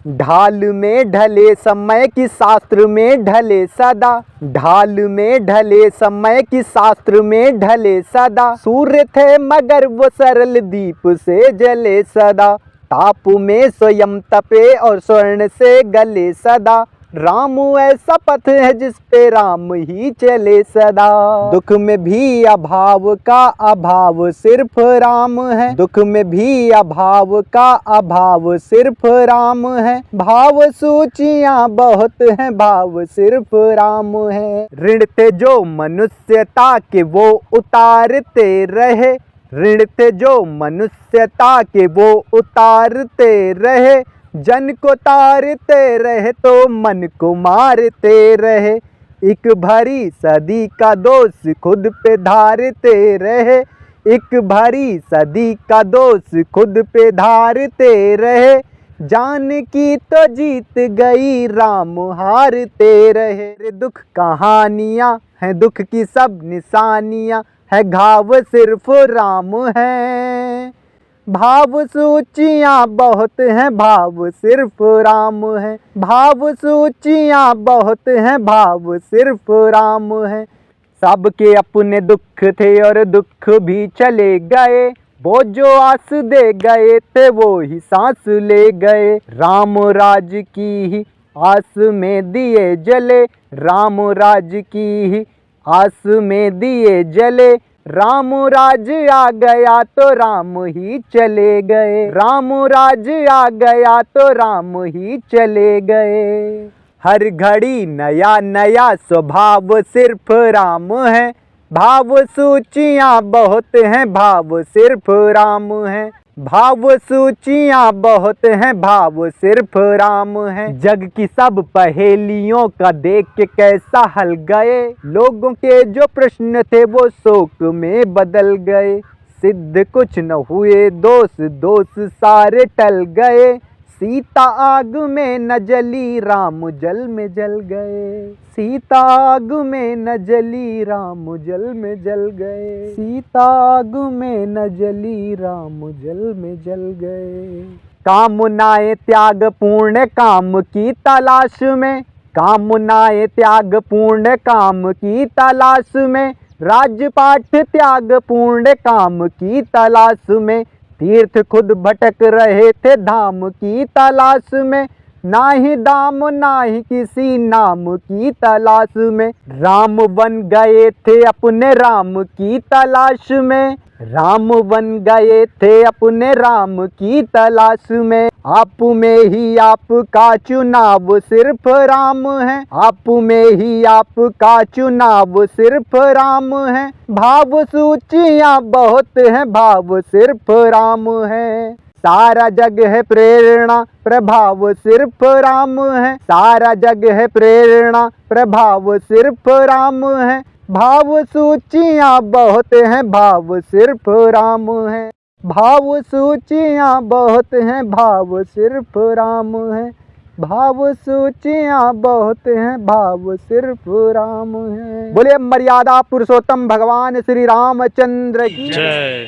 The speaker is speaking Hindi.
ढाल में ढले समय की शास्त्र में ढले सदा, ढाल में ढले समय की शास्त्र में ढले सदा। सूर्य थे मगर वो सरल दीप से जले सदा, ताप में स्वयं तपे और स्वर्ण से गले सदा। राम ऐसा पथ है जिस पे राम ही चले सदा। दुख में भी अभाव का अभाव सिर्फ राम है, दुख में भी अभाव का अभाव सिर्फ राम है। भाव सूचियां बहुत हैं, भाव सिर्फ राम है। ऋण थे जो मनुष्यता के वो उतारते रहे, ऋण थे जो मनुष्यता के वो उतारते रहे। जन को तारते रहे तो मन को मारते रहे, एक भरी सदी का दोष खुद पे धारते रहे, एक भरी सदी का दोष खुद पे धारते रहे। जान की तो जीत गई राम हारते रहे। दुख कहानियां हैं, दुख की सब निशानियां है, घाव सिर्फ राम है। भाव सूचियां बहुत हैं, भाव सिर्फ राम है। भाव सूचियां बहुत हैं, भाव सिर्फ राम है। सबके अपने दुख थे और दुख भी चले गए, वो जो आस दे गए थे वो ही सांस ले गए। राम राज की ही आस में दिए जले, राम राज की ही आस में दिए जले। राम राज आ गया तो राम ही चले गए, राम राज आ गया तो राम ही चले गए। हर घड़ी नया नया स्वभाव सिर्फ राम है, भाव सूचियां बहुत हैं, भाव सिर्फ राम है। भाव सूचियां बहुत हैं, भाव सिर्फ राम है। जग की सब पहेलियों का देख के कैसा हल गए, लोगों के जो प्रश्न थे वो शोक में बदल गए। सिद्ध कुछ न हुए दोष, दोष सारे टल गए। सीता आग में न जली, राम जल में जल गए। सीता आग में न जली, राम जल में जल गए। सीता आग में न जली, राम जल में जल गए। कामनाएं त्याग पूर्ण काम की तलाश में, कामनाएं त्याग पूर्ण काम की तलाश में। राजपाट त्याग पूर्ण काम की तलाश में। तीर्थ खुद भटक रहे थे धाम की तलाश में, ना ही दाम ना ही किसी नाम की तलाश में। राम बन गए थे अपने राम की तलाश में, राम बन गए थे अपने राम की तलाश में। आप में ही आपका चुनाव सिर्फ राम है, आप में ही आपका चुनाव सिर्फ राम है। भाव सूचियां बहुत हैं, भाव सिर्फ राम है। सारा जग है प्रेरणा, प्रभाव सिर्फ राम है। सारा जग है प्रेरणा, प्रभाव सिर्फ राम है। भाव सूचियां बहुत हैं, भाव सिर्फ राम है। भाव सूचियां बहुत हैं, भाव सिर्फ राम है। भाव सूचियां बहुत हैं, भाव सिर्फ राम है। बोले मर्यादा पुरुषोत्तम भगवान श्री रामचंद्र की जय।